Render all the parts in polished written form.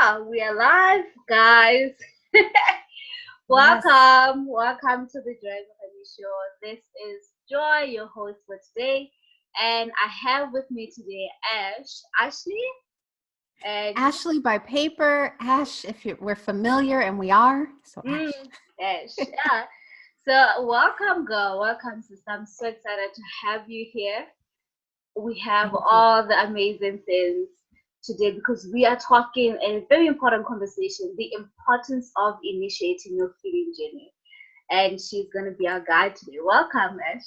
We are live, guys. Yes. Welcome to the Joy Honey Show. This is Joy, your host for today, and I have with me today Ashley, and Ashley by paper. Ash, if we're familiar, and we are. So Ash. Ash. Yeah. So welcome, girl. Welcome, sister. I'm so excited to have you here. We have Thank you. all the amazing things today because we are talking a very important conversation, the importance of initiating your healing journey. And she's going to be our guide today. Welcome, Ash.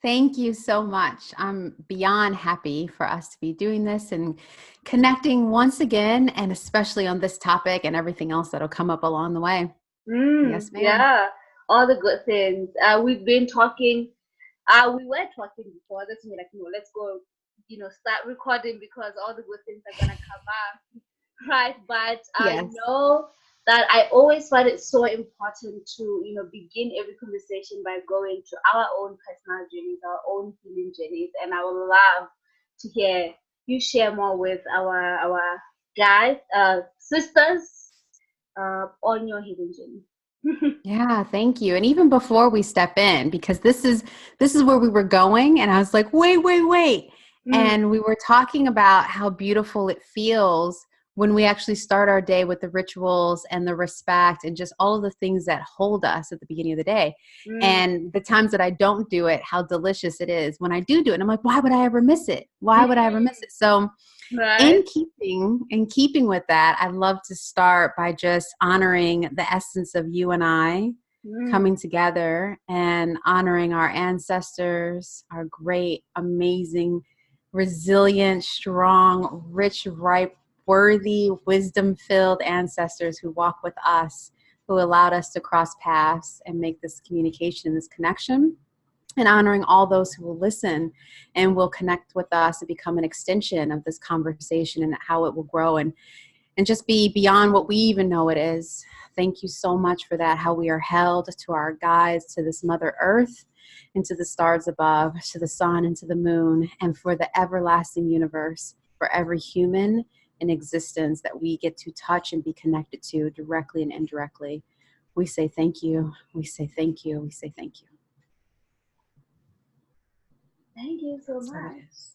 Thank you so much. I'm beyond happy for us to be doing this and connecting once again, and especially on this topic and everything else that'll come up along the way. Yes, ma'am. Yeah, all the good things. We've been talking, we were talking before. That's me like, no, let's go, start recording because all the good things are going to come up. Right, but I Yes. know that I always find it so important to begin every conversation by going to our own personal journeys, our own healing journeys, and I would love to hear you share more with our guys, sisters, on your healing journey. Yeah, thank you. And even before we step in, because this is where we were going, and I was like, wait. And we were talking about how beautiful it feels when we actually start our day with the rituals and the respect and just all of the things that hold us at the beginning of the day. And the times that I don't do it, how delicious it is when I do it. And I'm like, why would I ever miss it? Why would I ever miss it? So Right. in keeping with that, I'd love to start by just honoring the essence of you and I coming together and honoring our ancestors, our great, amazing, resilient, strong, rich, ripe, worthy, wisdom-filled ancestors who walk with us, who allowed us to cross paths and make this communication, this connection. And honoring all those who will listen and will connect with us and become an extension of this conversation and how it will grow and just be beyond what we even know it is. Thank you so much for that, how we are held to our guides, to this Mother Earth, and to the stars above, to the sun and to the moon, and for the everlasting universe, for every human in existence that we get to touch and be connected to directly and indirectly. We say thank you. We say thank you. We say thank you. Thank you so So it much. is.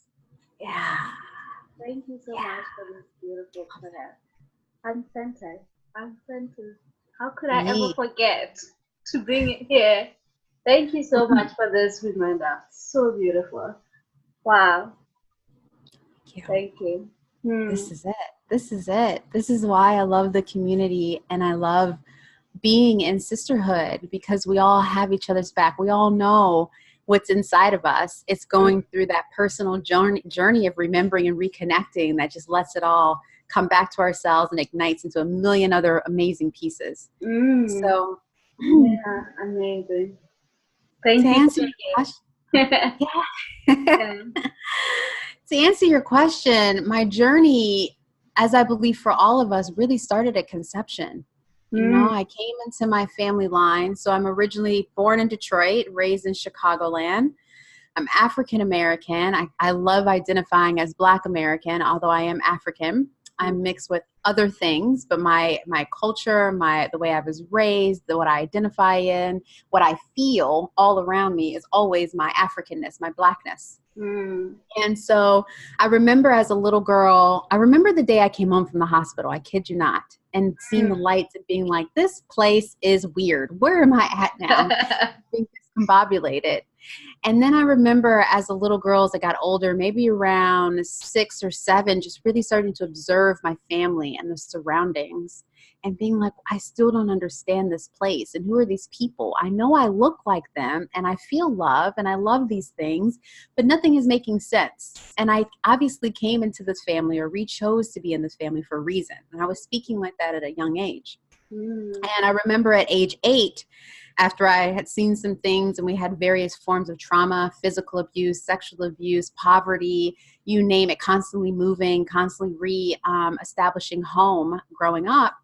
Yeah. Thank you so much for this beautiful prayer. I'm centered. I'm centered. How could I ever Me. forget to bring it here? Thank you so much for this reminder. So beautiful. Wow. Thank you. Thank you. This is it. This is it. This is why I love the community and I love being in sisterhood, because we all have each other's back. We all know what's inside of us. It's going through that personal journey of remembering and reconnecting that just lets it all come back to ourselves and ignites into a million other amazing pieces. So Yeah, amazing. to Thank you answer for your question, being. yeah. Yeah. To answer your question, my journey, as I believe for all of us, really started at conception. You know, I came into my family line. So I'm originally born in Detroit, raised in Chicagoland. I'm African American. I love identifying as Black American, although I am African. I'm mixed with other things, but my culture, the way I was raised, what I identify in, what I feel all around me is always my Africanness, my Blackness. And so I remember as a little girl, I remember the day I came home from the hospital, I kid you not, and seeing the lights and being like, this place is weird. Where am I at now? Being discombobulated. And then I remember as a little girl, as I got older, maybe around 6 or 7, just really starting to observe my family and the surroundings and being like, I still don't understand this place. And who are these people? I know I look like them and I feel love and I love these things, but nothing is making sense. And I obviously came into this family or chose to be in this family for a reason. And I was speaking like that at a young age. And I remember at age 8, after I had seen some things and we had various forms of trauma, physical abuse, sexual abuse, poverty, you name it, constantly moving, constantly establishing home growing up,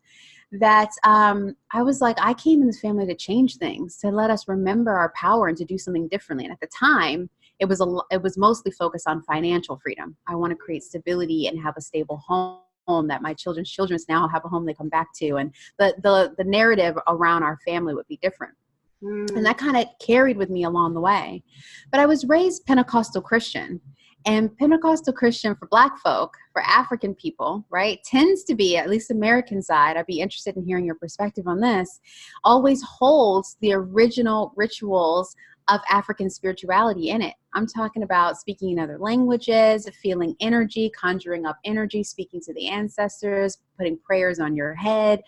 that I was like, I came in this family to change things, to let us remember our power and to do something differently. And at the time, it was mostly focused on financial freedom. I want to create stability and have a stable home that my children's children now have a home they come back to. And the narrative around our family would be different. And that kind of carried with me along the way. But I was raised Pentecostal Christian. And Pentecostal Christian for Black folk, for African people, right, tends to be, at least American side, I'd be interested in hearing your perspective on this, always holds the original rituals of African spirituality in it. I'm talking about speaking in other languages, feeling energy, conjuring up energy, speaking to the ancestors, putting prayers on your head,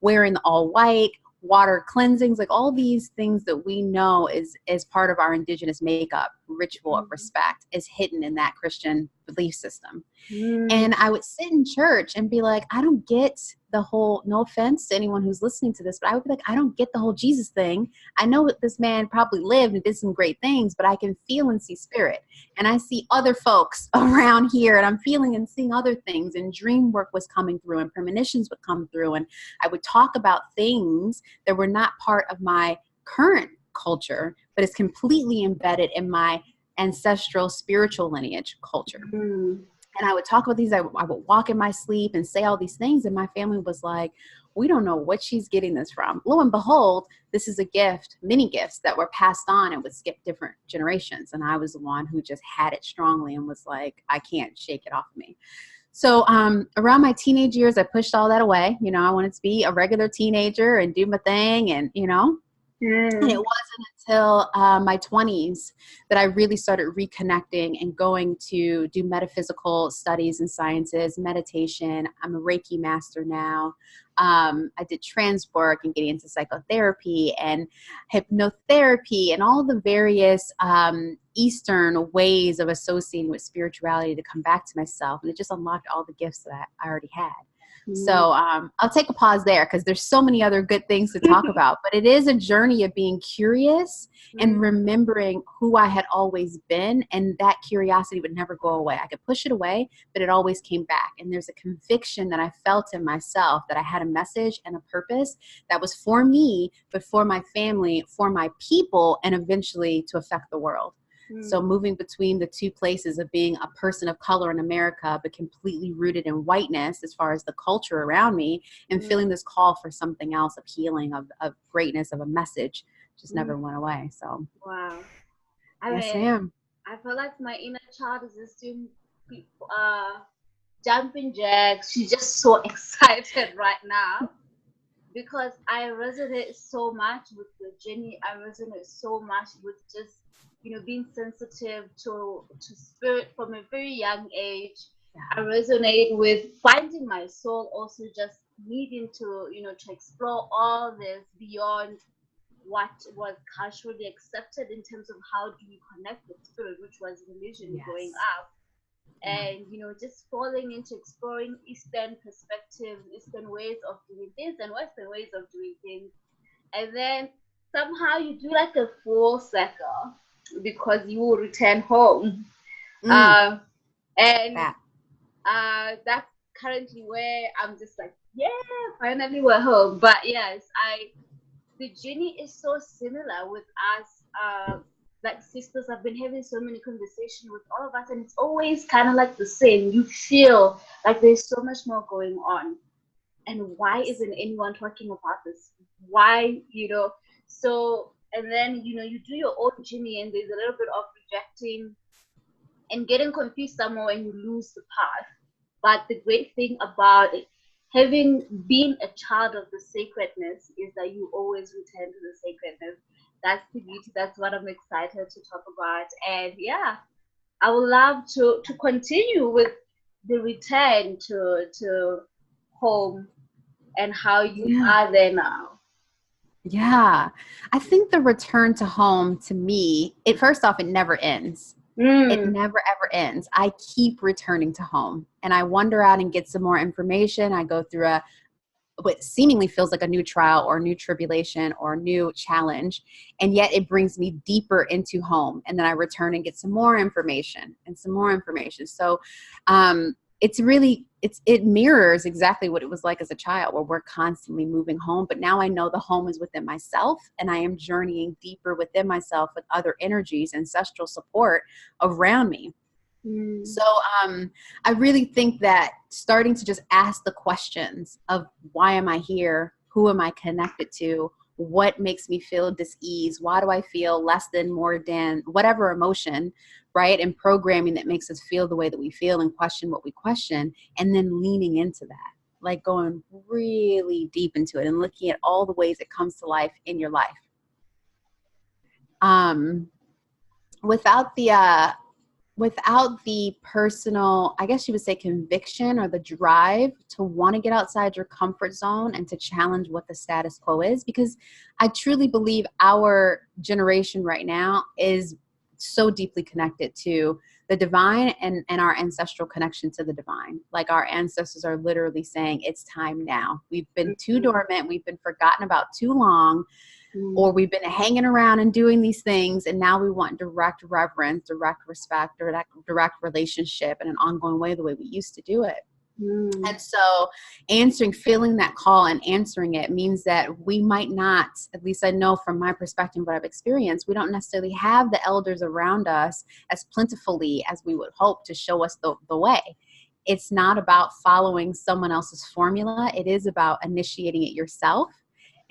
wearing the all white, water cleansings, like all these things that we know is part of our indigenous makeup, ritual of respect, is hidden in that Christian belief system. And I would sit in church and be like, I don't get the whole, no offense to anyone who's listening to this, but I would be like, I don't get the whole Jesus thing. I know that this man probably lived and did some great things, but I can feel and see spirit. And I see other folks around here, and I'm feeling and seeing other things, and dream work was coming through, and premonitions would come through. And I would talk about things that were not part of my current culture, but it's completely embedded in my ancestral spiritual lineage culture. And I would talk about these, I would walk in my sleep and say all these things. And my family was like, we don't know what she's getting this from. Lo and behold, this is a gift, many gifts that were passed on and would skip different generations. And I was the one who just had it strongly and was like, I can't shake it off of me. So around my teenage years, I pushed all that away. You know, I wanted to be a regular teenager and do my thing and, you know. And it wasn't until my 20s that I really started reconnecting and going to do metaphysical studies and sciences, meditation. I'm a Reiki master now. I did trance work and getting into psychotherapy and hypnotherapy and all the various Eastern ways of associating with spirituality to come back to myself. And it just unlocked all the gifts that I already had. So I'll take a pause there because there's so many other good things to talk about, but it is a journey of being curious and remembering who I had always been. And that curiosity would never go away. I could push it away, but it always came back. And there's a conviction that I felt in myself that I had a message and a purpose that was for me, but for my family, for my people, and eventually to affect the world. So moving between the two places of being a person of color in America, but completely rooted in whiteness as far as the culture around me, and feeling this call for something else of healing, of greatness, of a message, just never went away. So, wow. Yes, ma'am. I feel like my inner child is just doing jumping jacks. She's just so excited right now because I resonate so much with the journey. I resonate so much with just, you know, being sensitive to spirit from a very young age. I resonate with finding my soul, also just needing to, you know, to explore all this beyond what was culturally accepted in terms of how do you connect with spirit, which was religion growing up. And, you know, just falling into exploring Eastern perspectives, Eastern ways of doing things and Western ways of doing things. And then somehow you do like a full circle because you will return home. And that's currently where I'm just like, yeah, finally we're home. But yes, the journey is so similar with us. Like sisters, I've been having so many conversations with all of us, and it's always kind of like the same. You feel like there's so much more going on. And why isn't anyone talking about this? Why, you know? So, and then, you know, you do your own journey and there's a little bit of rejecting and getting confused somewhere and you lose the path. But the great thing about it, having been a child of the sacredness, is that you always return to the sacredness. That's the beauty. That's what I'm excited to talk about. And yeah, I would love to continue with the return to home and how you are there now. Yeah, I think the return to home, to me, it first off, it never ends. It never ever ends. I keep returning to home and I wander out and get some more information. I go through what seemingly feels like a new trial or new tribulation or new challenge. And yet it brings me deeper into home. And then I return and get some more information and some more information. So it's really, it mirrors exactly what it was like as a child, where we're constantly moving home. But now I know the home is within myself, and I am journeying deeper within myself with other energies, ancestral support around me. Mm. So I really think that starting to just ask the questions of why am I here? Who am I connected to? What makes me feel dis-ease? Why do I feel less than, more than, whatever emotion, right? And programming that makes us feel the way that we feel and question what we question, and then leaning into that, like going really deep into it and looking at all the ways it comes to life in your life. Without the personal, I guess you would say, conviction or the drive to want to get outside your comfort zone and to challenge what the status quo is, because I truly believe our generation right now is so deeply connected to the divine and our ancestral connection to the divine. Like our ancestors are literally saying, it's time now. We've been too dormant. We've been forgotten about too long. Or we've been hanging around and doing these things, and now we want direct reverence, direct respect, direct relationship in an ongoing way, the way we used to do it. And so feeling that call and answering it means that we might not, at least I know from my perspective, what I've experienced, we don't necessarily have the elders around us as plentifully as we would hope to show us the way. It's not about following someone else's formula. It is about initiating it yourself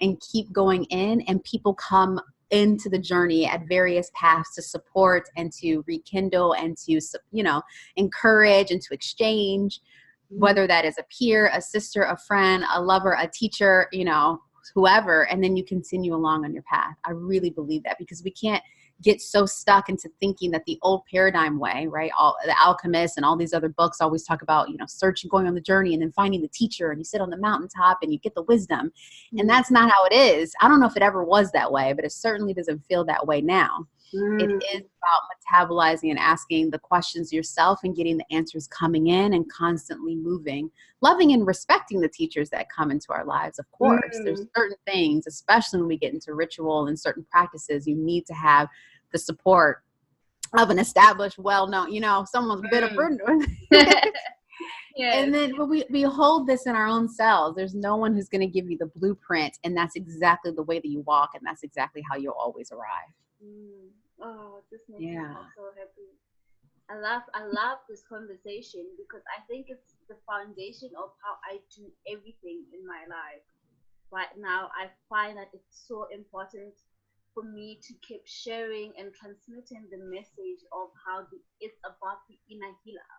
and keep going in, and people come into the journey at various paths to support and to rekindle and to, encourage and to exchange, whether that is a peer, a sister, a friend, a lover, a teacher, whoever, and then you continue along on your path. I really believe that, because we can't get so stuck into thinking that the old paradigm way, right? All the Alchemist and all these other books always talk about, searching, going on the journey, and then finding the teacher, and you sit on the mountaintop and you get the wisdom. And that's not how it is. I don't know if it ever was that way, but it certainly doesn't feel that way now. It is about metabolizing and asking the questions yourself and getting the answers coming in and constantly moving, loving and respecting the teachers that come into our lives. Of course, there's certain things, especially when we get into ritual and certain practices, you need to have the support of an established, well-known, someone's been a Bruno. Yes. And then we hold this in our own selves. There's no one who's going to give you the blueprint, and that's exactly the way that you walk, and that's exactly how you'll always arrive. Oh, this makes me so happy. I love this conversation, because I think it's the foundation of how I do everything in my life. Right now, I find that it's so important for me to keep sharing and transmitting the message of how it's about the inner healer.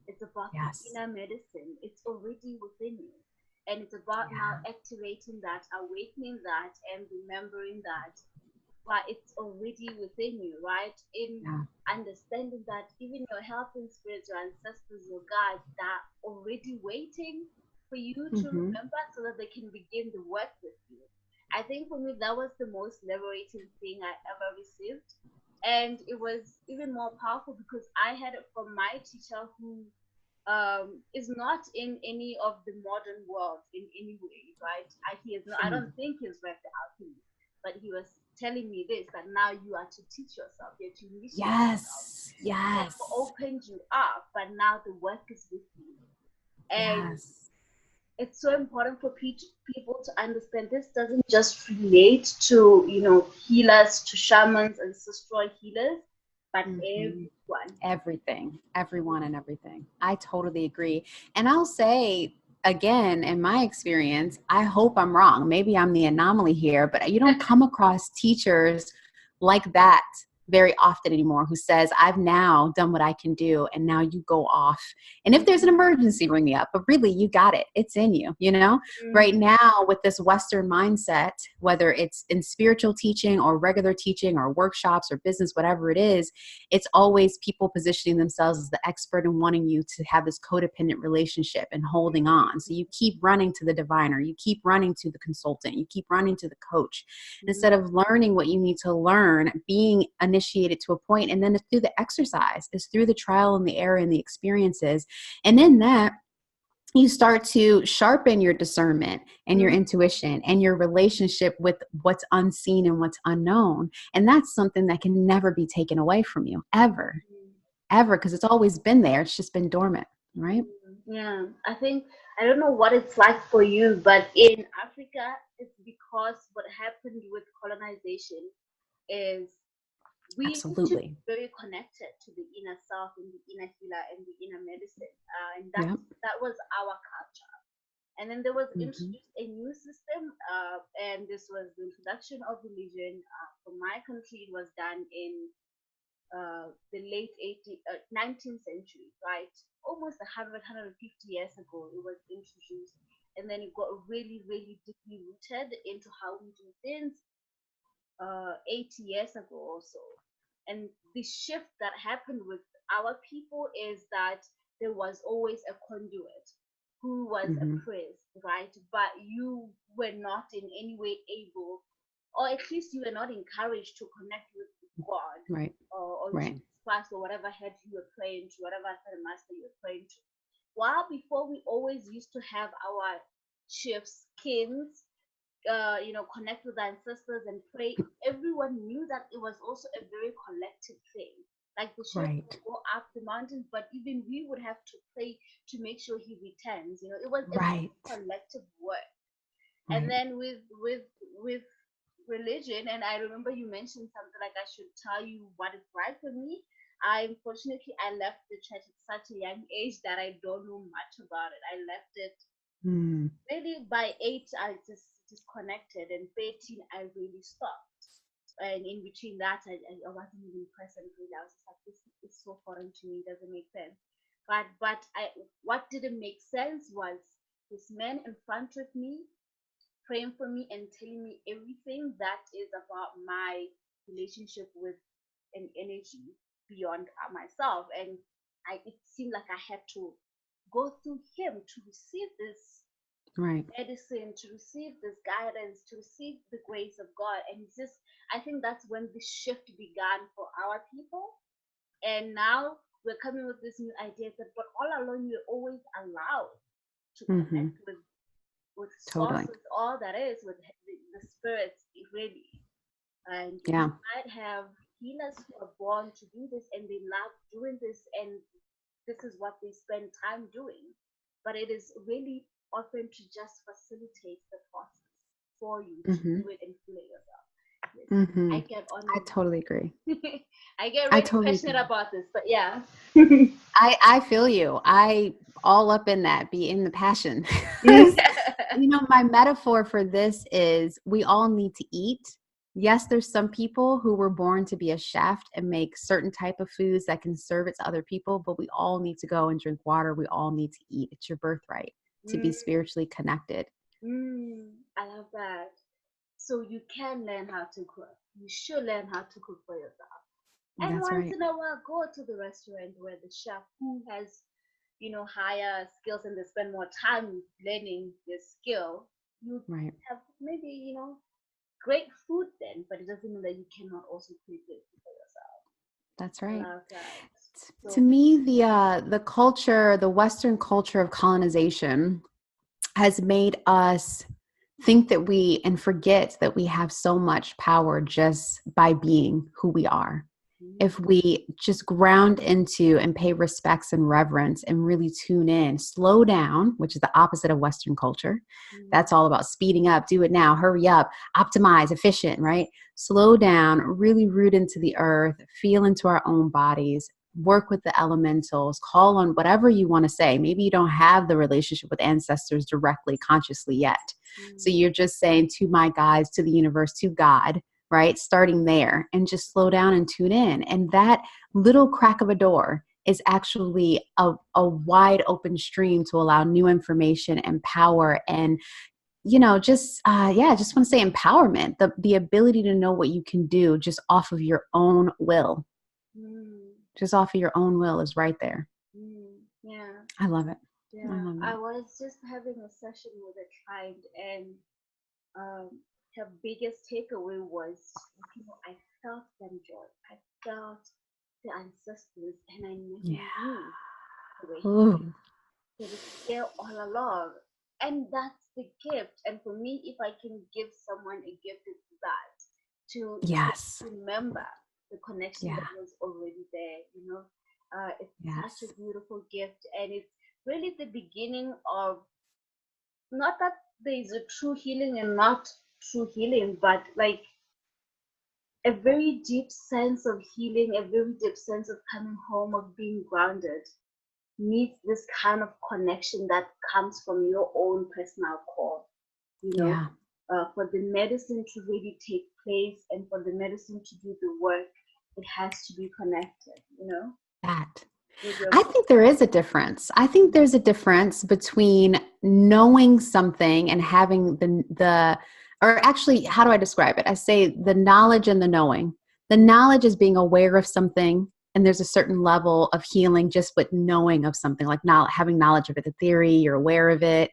It's about the inner medicine. It's already within you. And it's about now activating that, awakening that, and remembering that, but it's already within you, right? In understanding that even your helping spirits, your ancestors, your guides, they're already waiting for you to remember, so that they can begin the work with you. I think for me, that was the most liberating thing I ever received. And it was even more powerful because I had it from my teacher, who is not in any of the modern world in any way, right? I don't think he's read the alchemy, but he was telling me this, that now you are to teach yourself, you are to initiate yourself. Yes. He opened you up, but now the work is with you. And it's so important for people to understand this doesn't just relate to, healers, to shamans, ancestral healers, but everyone and everything. I totally agree. And I'll say, again, in my experience, I hope I'm wrong. Maybe I'm the anomaly here, but you don't come across teachers like that very often anymore, who says, I've now done what I can do, and now you go off. And if there's an emergency, ring me up. But really, you got it. It's in you, Right now, with this Western mindset, whether it's in spiritual teaching or regular teaching or workshops or business, whatever it is, it's always people positioning themselves as the expert and wanting you to have this codependent relationship and holding on. So you keep running to the diviner, you keep running to the consultant, you keep running to the coach, instead of learning what you need to learn, being initiated to a point. And then it's through the exercise, it's through the trial and the error and the experiences. And then that you start to sharpen your discernment and your intuition and your relationship with what's unseen and what's unknown. And that's something that can never be taken away from you, ever, because it's always been there. It's just been dormant, right? Yeah, I don't know what it's like for you, but in Africa, it's because what happened with colonization is We need to be Absolutely. very connected to the inner self and the inner healer and the inner medicine. And Yep. that was our culture. And then there was Hmm. introduced a new system, and this was the introduction of religion. For my country, it was done in the late 19th century, right? Almost 150 years ago, it was introduced. And then it got really, really deeply rooted into how we do things 80 years ago or so. And the shift that happened with our people is that there was always a conduit who was a Hmm. priest, right? But you were not in any way able, or at least you were not encouraged to connect with God Right. or Right. Jesus Christ or whatever head you were praying to, whatever master you were praying to. While before we always used to have our chiefs, kings, connect with our ancestors and pray, everyone knew that it was also a very collective thing. Like the chef Right. would go up the mountains, but even we would have to pray to make sure he returns. It was a Right. collective work. And Right. then with religion, and I remember you mentioned something like I should tell you what is right for me. Unfortunately I left the church at such a young age that I don't know much about it. I left it Mm. maybe by 8 I just disconnected, and 13 I really stopped. And in between that I wasn't even present really. I was just like, this is so foreign to me, it doesn't make sense. But I what didn't make sense was this man in front of me praying for me and telling me everything that is about my relationship with an energy beyond myself. And it seemed like I had to go through him to receive this Right. medicine, to receive this guidance, to receive the grace of God. And it's just, I think that's when the shift began for our people. And now we're coming with this new idea that, but all along, you're always allowed to Hmm. connect with Totally. sources, all that is, with the spirits, really. And you Yeah. might have healers who are born to do this and they love doing this, and this is what they spend time doing. But it is really often to just facilitate the process for you to Hmm. do it and feel it yourself. Yes, Hmm. I get on I totally agree. I get I really totally passionate agree. about this, but yeah. I feel you. I all up in that, be in the passion. My metaphor for this is we all need to eat. Yes, there's some people who were born to be a chef and make certain type of foods that can serve it to other people, but we all need to go and drink water. We all need to eat. It's your birthright to be Mm, spiritually connected. I love that. So you can learn how to cook. You should learn how to cook for yourself. And That's once right. in a while, go to the restaurant where the chef who has, higher skills and they spend more time learning their skill, you Right. have maybe, great food then, but it doesn't mean that you cannot also create it for yourself. That's I right. love that. To So, me, the culture, the Western culture of colonization has made us think that we and forget that we have so much power just by being who we are. mm, If we just ground into and pay respects and reverence and really tune in, slow down, which is the opposite of Western culture. mm, That's all about speeding up, do it now, hurry up, optimize, efficient, right? Slow down, really root into the earth, feel into our own bodies, work with the elementals, call on whatever you want to say. Maybe you don't have the relationship with ancestors directly, consciously yet. So mm, you're just saying to my guides, to the universe, to God, right? Starting there and just slow down and tune in. And that little crack of a door is actually a wide open stream to allow new information and power and just want to say empowerment, the ability to know what you can do just off of your own will, mm, just off of your own will is right there. yeah. I love it. I Yeah, love I it. was just having a session with a client, and um, her biggest takeaway was, I felt them joy. I felt the ancestors, and I never Yeah. knew they were here. Ooh. They were there all along. And that's the gift. And for me, if I can give someone a gift, it's that to Yes. remember the connection Yeah. that was already there. It's such Yes. a beautiful gift. And it's really the beginning of, not that there is a true healing and not true healing, but like a very deep sense of healing, a very deep sense of coming home, of being grounded, needs this kind of connection that comes from your own personal core, you know. Yeah. For the medicine to really take place and for the medicine to do the work, it has to be connected, you know. That. With your I think there is a difference. I think there's a difference between knowing something and having or actually, how do I describe it? I say the knowledge and the knowing. The knowledge is being aware of something, and there's a certain level of healing just with knowing of something, like not having knowledge of it, the theory, you're aware of it.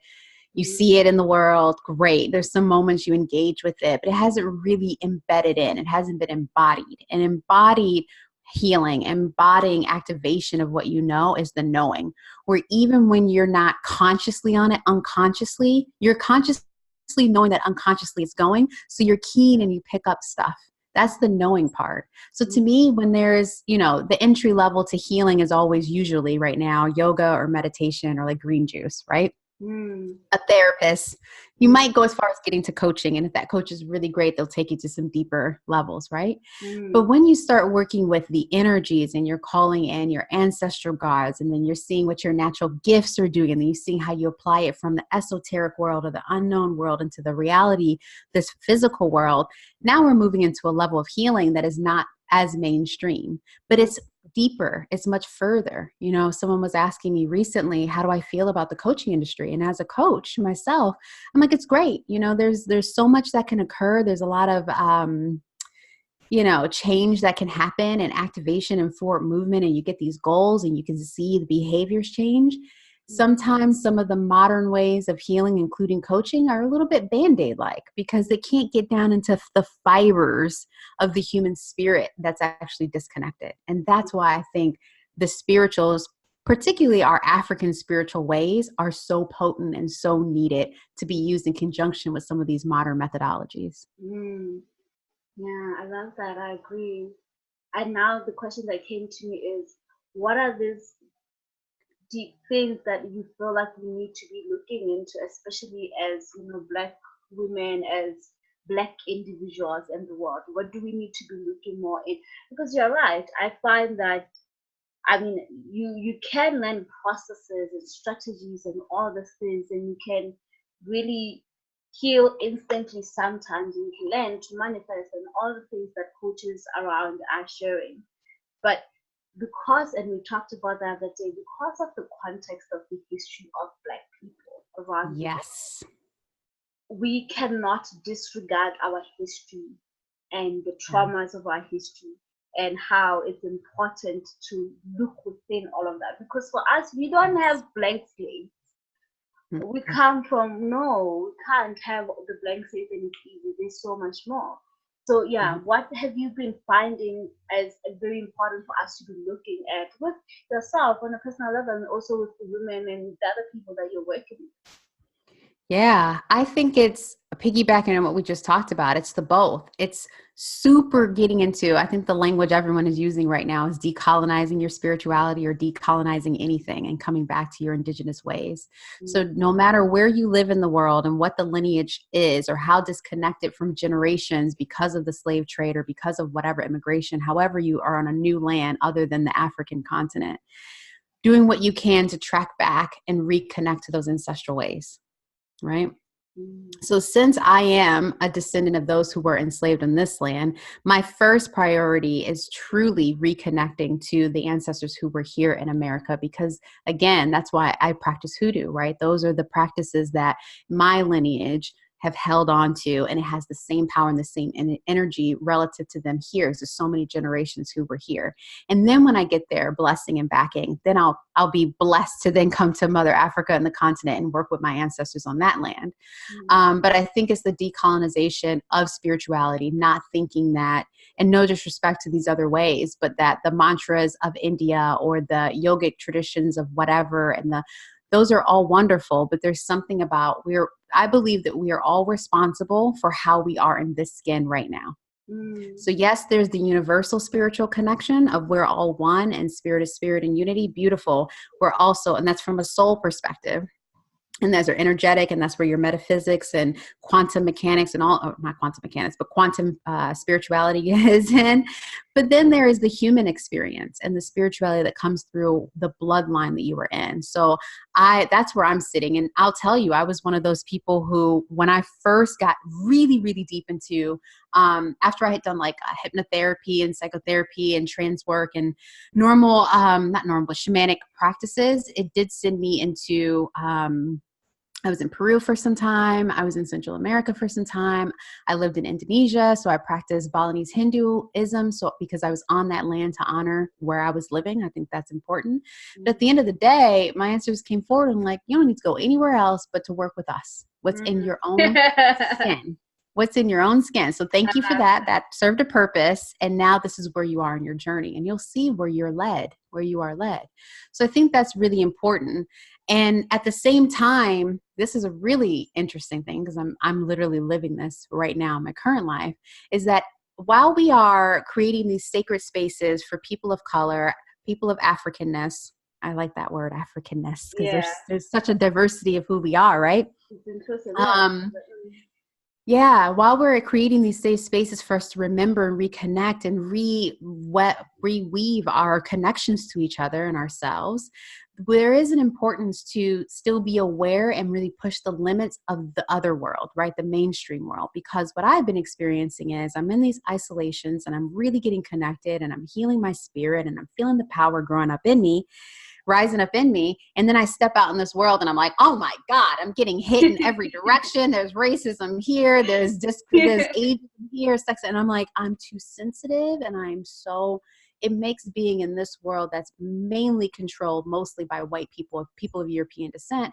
You see it in the world, great. There's some moments you engage with it, but it hasn't really embedded in. It hasn't been embodied. And embodied healing, embodying activation of what you know is the knowing, where even when you're not consciously on it, unconsciously, you're consciously knowing that unconsciously it's going. So you're keen and you pick up stuff. That's the knowing part. So to me, when there's, the entry level to healing is always usually right now, yoga or meditation or like green juice, right? A therapist. You might go as far as getting to coaching. And if that coach is really great, they'll take you to some deeper levels, right? But when you start working with the energies and you're calling in your ancestral gods, and then you're seeing what your natural gifts are doing, and then you're seeing how you apply it from the esoteric world or the unknown world into the reality, this physical world, now we're moving into a level of healing that is not as mainstream, but it's deeper, it's much further. Someone was asking me recently, how do I feel about the coaching industry? And as a coach myself, I'm like, it's great. There's so much that can occur. There's a lot of, change that can happen and activation and forward movement, and you get these goals and you can see the behaviors change. Sometimes some of the modern ways of healing, including coaching, are a little bit Band-Aid-like because they can't get down into the fibers of the human spirit that's actually disconnected. And that's why I think the spirituals, particularly our African spiritual ways, are so potent and so needed to be used in conjunction with some of these modern methodologies. Yeah, I love that. I agree. And now the question that came to me is, what are these deep things that you feel like we need to be looking into, especially as Black women, as Black individuals in the world? What do we need to be looking more in? Because you're right, I find that you can learn processes and strategies and all these things, and you can really heal instantly sometimes, and you can learn to manifest and all the things that coaches around are sharing. But because, and we talked about the other day, because of the context of the history of Black people around the Yes. world, we cannot disregard our history and the traumas of our history, and how it's important to look within all of that. Because for us, we don't have blank slates. We come from, no, we can't have the blank slate and it's easy. There's so much more. So yeah, what have you been finding as very important for us to be looking at with yourself on a personal level, and also with the women and the other people that you're working with? Yeah, I think it's piggybacking on what we just talked about. It's the both. It's super getting into, I think the language everyone is using right now is decolonizing your spirituality or decolonizing anything and coming back to your indigenous ways. So no matter where you live in the world and what the lineage is or how disconnected from generations because of the slave trade or because of whatever immigration, however you are on a new land other than the African continent, doing what you can to track back and reconnect to those ancestral ways. Right? So since I am a descendant of those who were enslaved in this land, my first priority is truly reconnecting to the ancestors who were here in America, because again, that's why I practice hoodoo, right? Those are the practices that my lineage have held on to, and it has the same power and the same energy relative to them here. There's so many generations who were here. And then when I get there, blessing and backing, then I'll be blessed to then come to Mother Africa and the continent and work with my ancestors on that land. But I think it's the decolonization of spirituality, not thinking that, and no disrespect to these other ways, but that the mantras of India or the yogic traditions of whatever, and those are all wonderful, but there's something about I believe that we are all responsible for how we are in this skin right now. So yes, there's the universal spiritual connection of we're all one and spirit is spirit and unity. Beautiful. We're also, and that's from a soul perspective. and those are energetic, and that's where your metaphysics and quantum mechanics and all, not quantum mechanics, but quantum spirituality is in. But then there is the human experience and the spirituality that comes through the bloodline that you were in. So that's where I'm sitting. And I'll tell you, I was one of those people who, when I first got really, really deep into, after I had done like hypnotherapy and psychotherapy and trance work and normal, not normal, but shamanic practices, it did send me into, I was in Peru for some time. I was in Central America for some time. I lived in Indonesia, so I practiced Balinese Hinduism. So because I was on that land to honor where I was living, I think that's important. But at the end of the day, my answers came forward. I'm like, you don't need to go anywhere else but to work with us. What's in your own skin? What's in your own skin? So thank you for that. That served a purpose. And now this is where you are in your journey, and you'll see where you're led, where you are led. So I think that's really important. And at the same time, this is a really interesting thing, because I'm literally living this right now in my current life, is that while we are creating these sacred spaces for people of color, people of Africanness, I like that word, Africanness, because there's such a diversity of who we are, right? It's interesting. Yeah, while we're creating these safe spaces for us to remember and reconnect and reweave our connections to each other and ourselves, there is an importance to still be aware and really push the limits of the other world, right? The mainstream world. Because what I've been experiencing is I'm in these isolations and I'm really getting connected and I'm healing my spirit and I'm feeling the power growing up in me, rising up in me. And then I step out in this world and I'm like, oh my God, I'm getting hit in every direction. There's racism here. There's ageism here, sex. And I'm like, I'm too sensitive. And it makes being in this world that's mainly controlled mostly by white people of European descent,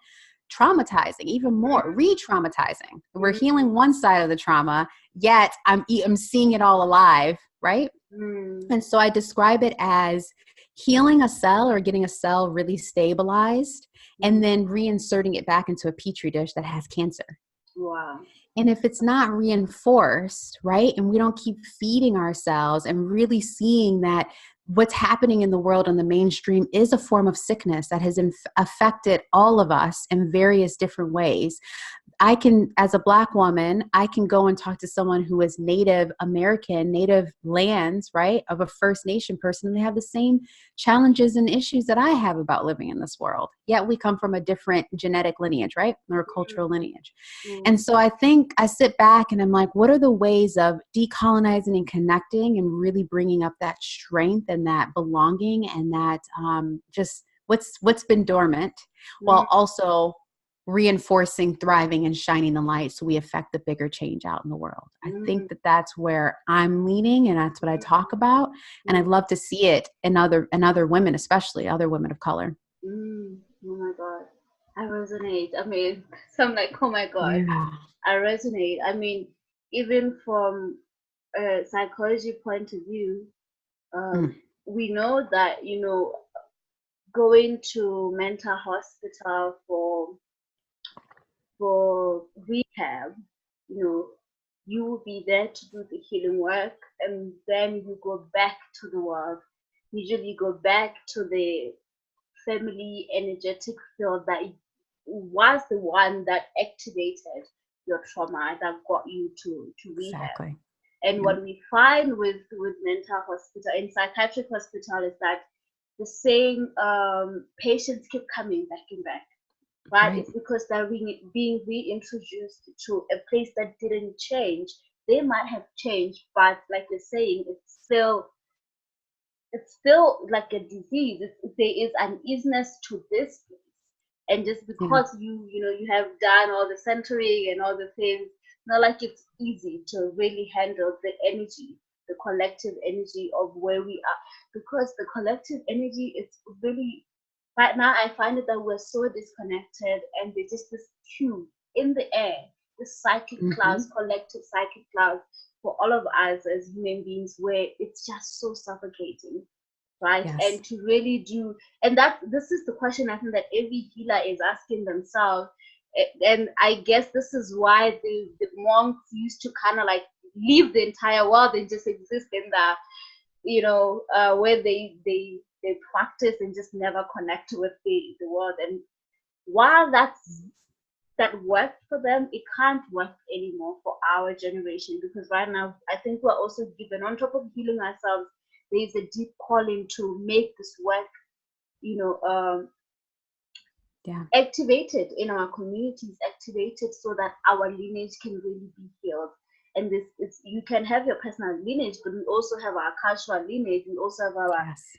traumatizing, even more, re-traumatizing. We're healing one side of the trauma, yet I'm seeing it all alive, right? And so I describe it as healing a cell or getting a cell really stabilized and then reinserting it back into a petri dish that has cancer. Wow. And if it's not reinforced, right, and we don't keep feeding ourselves and really seeing that what's happening in the world in the mainstream is a form of sickness that has affected all of us in various different ways. I can, as a Black woman, I can go and talk to someone who is Native American, Native lands, right, of a First Nation person, and they have the same challenges and issues that I have about living in this world. Yet we come from a different genetic lineage, right, or cultural lineage. And so I think I sit back and I'm like, what are the ways of decolonizing and connecting and really bringing up that strength and that belonging and that just what's been dormant, while also reinforcing, thriving, and shining the light so we affect the bigger change out in the world. I think that that's where I'm leaning, and that's what I talk about. And I'd love to see it in other women, especially other women of color. Oh my God. I resonate. I mean, so I'm like, oh my God. Yeah. I resonate. I mean, even from a psychology point of view, we know that, going to mental hospital for rehab, you will be there to do the healing work, and then you go back to the world. Usually you go back to the family energetic field that was the one that activated your trauma that got you to rehab. Exactly. And what we find with mental hospital and psychiatric hospital is that the same patients keep coming back and back. Right? It's because they're being reintroduced to a place that didn't change. They might have changed, but like you're saying, it's still like a disease. There is uneasiness to this place, and just because you have done all the centering and all the things, not like it's easy to really handle the energy, the collective energy of where we are, because the collective energy is really. Right now, I find it that we're so disconnected, and there's just this cube in the air, this psychic clouds, collective psychic clouds for all of us as human beings, where it's just so suffocating, right? Yes. And to really do, and this is the question I think that every healer is asking themselves. And I guess this is why the monks used to kind of like leave the entire world and just exist in the, where they practice and just never connect with the world. And while that's that worked for them, it can't work anymore for our generation, because right now I think we're also given, on top of healing ourselves, there's a deep calling to make this work, you know, Yeah. activated in our communities, activated so that our lineage can really be healed. And this is, you can have your personal lineage, but we also have our cultural lineage. We also have our, Yes.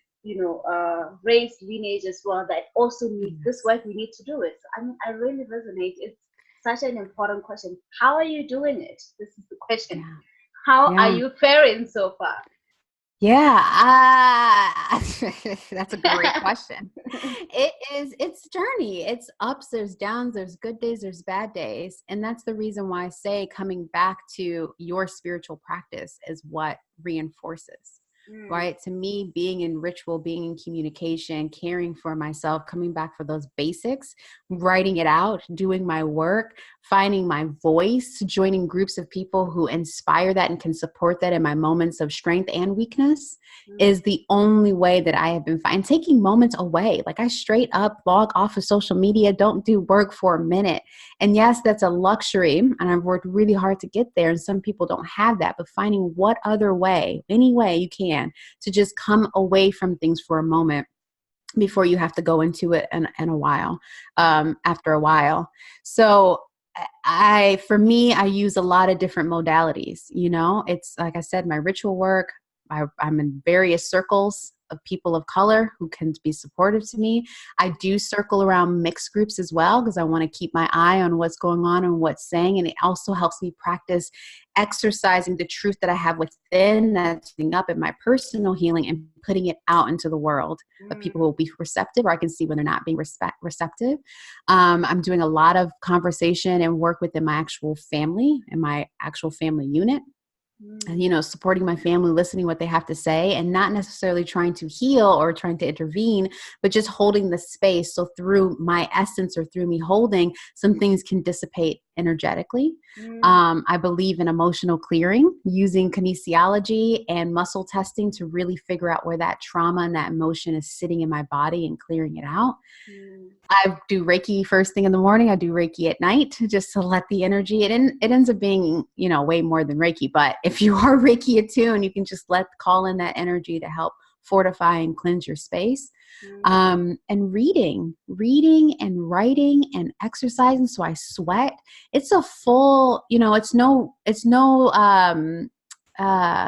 race lineage as well, that also need this Yes. work. We need to do it. I mean, I really resonate. It's such an important question. How are you doing it? This is the question. Yeah. How are Yeah. you faring so far? Yeah, that's a great question. It's a journey. It's ups, there's downs, there's good days, there's bad days. And that's the reason why I say coming back to your spiritual practice is what reinforces, right? To me, being in ritual, being in communication, caring for myself, coming back for those basics, writing it out, doing my work, finding my voice, joining groups of people who inspire that and can support that in my moments of strength and weakness is the only way that I have been fine. Taking moments away. Like I straight up log off of social media, don't do work for a minute. And yes, that's a luxury. And I've worked really hard to get there. And some people don't have that, but finding what other way, any way you can to just come away from things for a moment before you have to go into it in a while, after a while. So for me, I use a lot of different modalities. It's like I said, my ritual work. I'm in various circles of people of color who can be supportive to me. I do circle around mixed groups as well because I want to keep my eye on what's going on and what's saying. And it also helps me practice exercising the truth that I have within that's up in my personal healing and putting it out into the world of people who will be receptive, or I can see when they're not being receptive. I'm doing a lot of conversation and work within my actual family and my actual family unit. And, supporting my family, listening what they have to say, and not necessarily trying to heal or trying to intervene, but just holding the space. So through my essence or through me holding, some things can dissipate energetically. I believe in emotional clearing, using kinesiology and muscle testing to really figure out where that trauma and that emotion is sitting in my body and clearing it out. I do Reiki first thing in the morning. I do Reiki at night just to let the energy, it ends up being, way more than Reiki. But if you are Reiki attuned, you can just call in that energy to help fortify and cleanse your space. And reading and writing and exercising. So I sweat. It's a full, it's no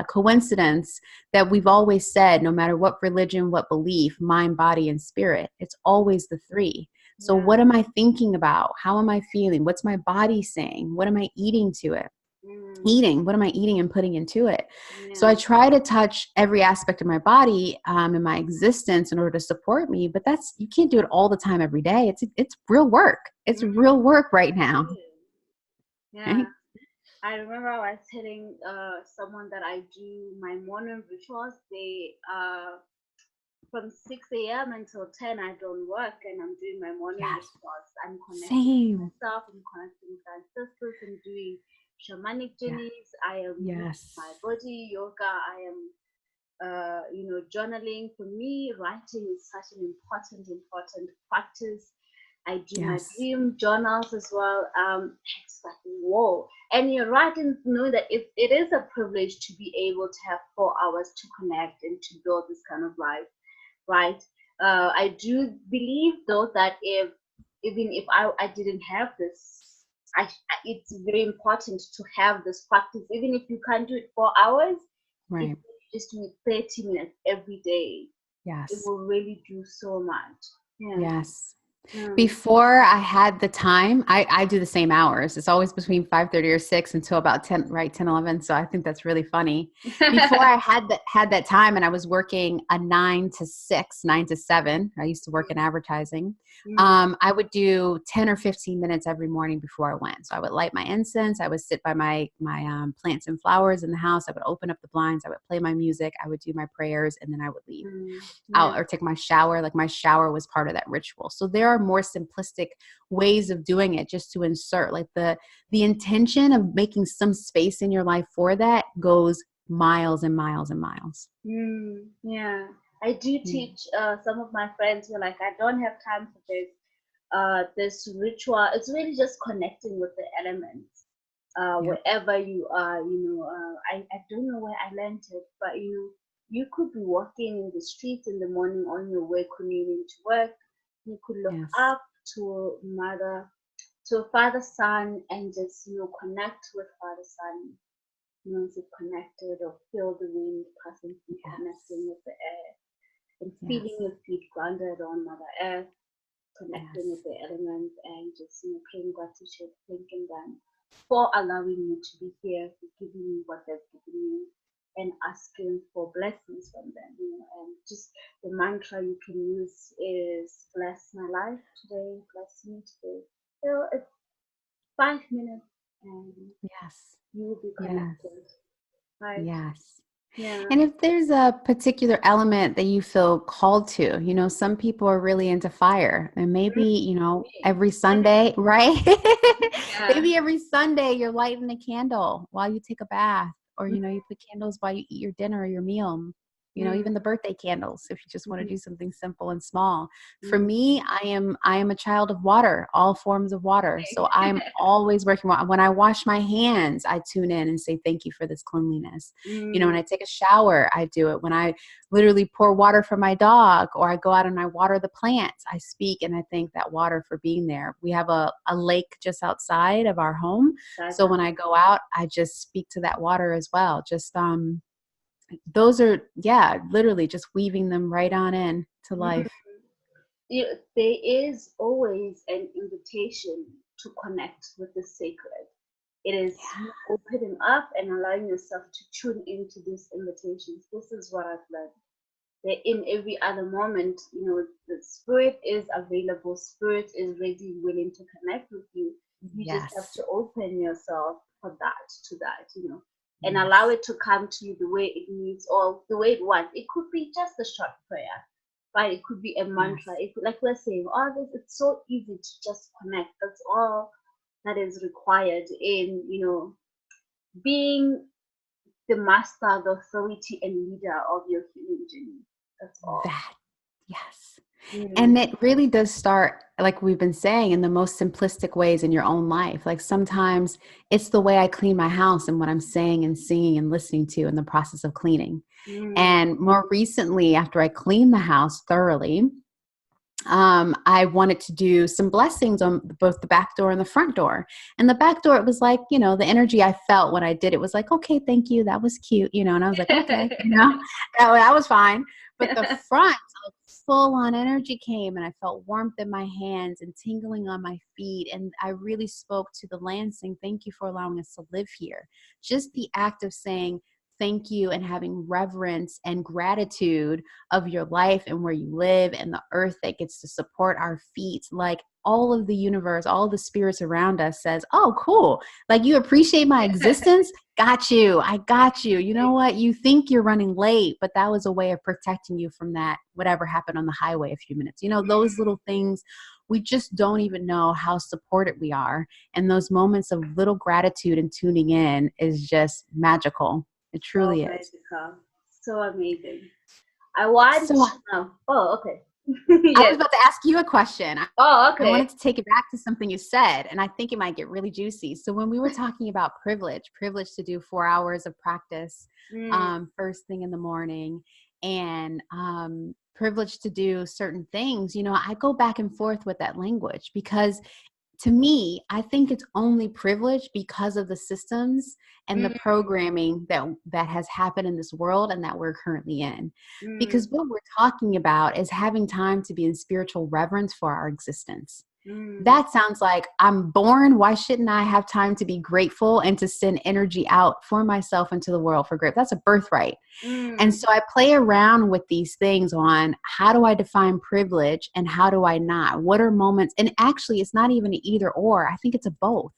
coincidence that we've always said, no matter what religion, what belief, mind, body, and spirit, it's always the three. So what am I thinking about? How am I feeling? What's my body saying? What am I eating to it? What am I eating and putting into it? So I try to touch every aspect of my body and my existence in order to support me, but you can't do it all the time every day. It's real work. It's real work right now. Yeah. I remember I was telling someone that I do my morning rituals. They from 6 a.m. until 10, I don't work, and I'm doing my morning rituals. I'm connecting with myself, I'm connecting with ancestors, I'm doing shamanic journeys. I am moving my body, yoga. I am, journaling. For me, writing is such an important practice. I do my dream journals as well. It's like, whoa. And you're right in knowing that it is a privilege to be able to have 4 hours to connect and to build this kind of life, right? I do believe, though, that even if I didn't have this, it's very important to have this practice. Even if you can't do it 4 hours, if you just do it 30 minutes every day, it will really do so much. Before I had the time, I do the same hours. It's always between 5:30 or 6 until about 10, right? 10, 11. So I think that's really funny. Before I had that time and I was working a 9 to 6, 9 to 7. I used to work in advertising. I would do 10 or 15 minutes every morning before I went. So I would light my incense. I would sit by my plants and flowers in the house. I would open up the blinds. I would play my music. I would do my prayers, and then I would leave out or take my shower. Like my shower was part of that ritual. So there are more simplistic ways of doing it, just to insert like the intention of making some space in your life for that goes miles and miles and miles. I do teach some of my friends who are like, I don't have time for this, this ritual, it's really just connecting with the elements. Yep. Wherever you are, I don't know where I learned it, but you could be walking in the streets in the morning on your way commuting to work. You could look Yes. up to father son, and just connect with father son, music connected, or feel the wind passing through, Yes. connecting with the air, and feeling Yes. your feet grounded on Mother Earth, connecting Yes. with the elements, and just paying gratitude, thanking them for allowing you to be here, for giving you what they've given you, and asking for blessings from them. And just the mantra you can use is bless my life today, bless me today. It's 5 minutes, and Yes. you will be Yes. connected, right? Yes. Yeah. And if there's a particular element that you feel called to, some people are really into fire, and maybe, every Sunday, right? Yeah. Maybe every Sunday you're lighting a candle while you take a bath, or, you put candles while you eat your dinner or your meal. Mm, Even the birthday candles, if you just want to mm, do something simple and small. For mm. me, I am a child of water, all forms of water. So I'm always working. When I wash my hands, I tune in and say, thank you for this cleanliness. When Mm, I take a shower, I do it. When I literally pour water for my dog, or I go out and I water the plants, I speak and I thank that water for being there. We have a lake just outside of our home. that's So when I go out, I just speak to that water as well. Just, those are, yeah, literally just weaving them right on in to mm. life. There is always an invitation to connect with the sacred. It is you Yeah. opening up and allowing yourself to tune into these invitations. This is what I've learned. That in every other moment, the spirit is available, spirit is ready, willing to connect with you. You just have Yes. to open yourself for that, to that, and allow Yes. it to come to you the way it needs or the way it wants. It could be just a short prayer, right? It could be a mantra. Yes. It could, like we're saying, all this, it's so easy to just connect. That's all that is required in, being the master, the authority, and leader of your human journey. That's all. That. Yes. Mm, And it really does start, like we've been saying, in the most simplistic ways in your own life. Like sometimes it's the way I clean my house and what I'm saying and singing and listening to in the process of cleaning. mm, And more recently, after I cleaned the house thoroughly, I wanted to do some blessings on both the back door and the front door. And the back door, it was like, the energy I felt when I did it was like, okay, thank you. That was cute, and I was like, okay, that was fine. But the front, like, full on energy came, and I felt warmth in my hands and tingling on my feet. And I really spoke to the land saying, thank you for allowing us to live here. Just the act of saying, thank you, and having reverence and gratitude of your life and where you live and the earth that gets to support our feet. Like all of the universe, all the spirits around us says, oh, cool. Like you appreciate my existence. Got you. I got you. You know what? You think you're running late, but that was a way of protecting you from that, whatever happened on the highway a few minutes. Those little things, we just don't even know how supported we are. And those moments of little gratitude and tuning in is just magical. It so truly is. magical, so amazing. I want So to know. Oh, okay. I was Yes. about to ask you a question. Oh, I okay. wanted to take it back to something you said, and I think it might get really juicy. So when we were talking about privilege to do 4 hours of practice Mm, first thing in the morning, and privilege to do certain things, I go back and forth with that language because to me, I think it's only privilege because of the systems and the mm, programming that has happened in this world and that we're currently in. mm, Because what we're talking about is having time to be in spiritual reverence for our existence. mm, That sounds like I'm born. Why shouldn't I have time to be grateful and to send energy out for myself into the world for great? That's a birthright. And mm, so I play around with these things on how do I define privilege and how do I not? What are moments? And actually, it's not even an either or. I think it's a both,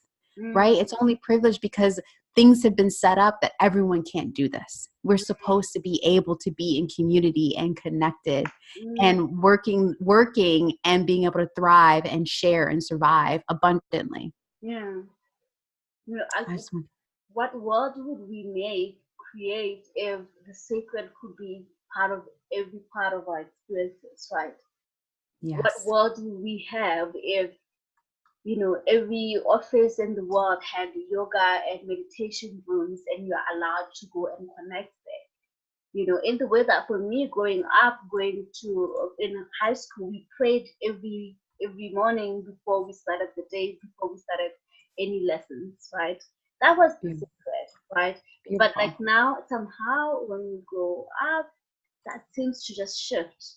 right? mm, It's only privilege because things have been set up that everyone can't do this. We're supposed to be able to be in community and connected mm. and working and being able to thrive and share and survive abundantly. Yeah. I just want What world would we create if the sacred could be part of every part of our experiences, right? what Yes. world do we have if, every office in the world had yoga and meditation rooms and you're allowed to go and connect there? In the way that for me growing up, going to in high school, we prayed every morning before we started the day, before we started any lessons, right? That was the Beautiful. secret, right? But Beautiful. like now, somehow when we grow up, that seems to just shift,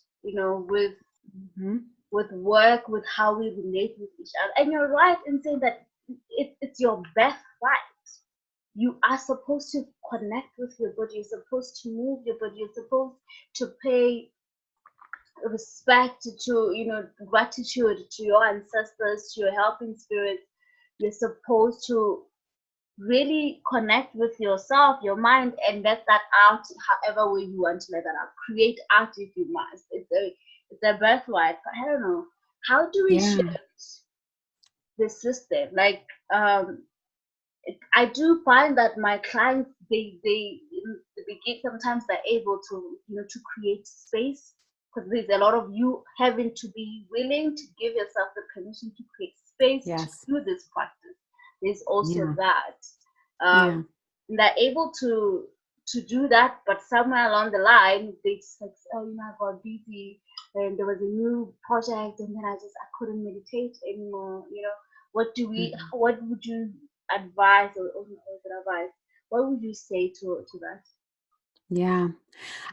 Hmm. with work, with how we relate with each other. And you're right in saying that it's your birthright. You are supposed to connect with your body. You're supposed to move your body. You're supposed to pay respect to, gratitude to your ancestors, to your helping spirits. You're supposed to really connect with yourself, your mind, and let that out however way you want to let that out. Create art if you must. It's a birthright. But I don't know. How do we Yeah. shift the system? Like, I do find that my clients, they in the beginning, sometimes they're able to, to create space, because there's a lot of you having to be willing to give yourself the permission to create space to Yes. do this practice. There's also Yeah. that. Yeah. They're able to do that, but somewhere along the line they just like, oh, I got busy and there was a new project, and then I couldn't meditate anymore. Mhm. What would you advise, or advice, what would you say to that? Yeah.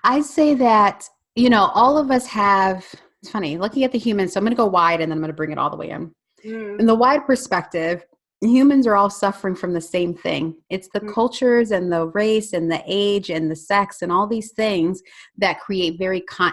I say that, all of us have, it's funny, looking at the humans. So I'm going to go wide and then I'm going to bring it all the way in. In Mm, the wide perspective, humans are all suffering from the same thing. It's the mm, cultures and the race and the age and the sex and all these things that create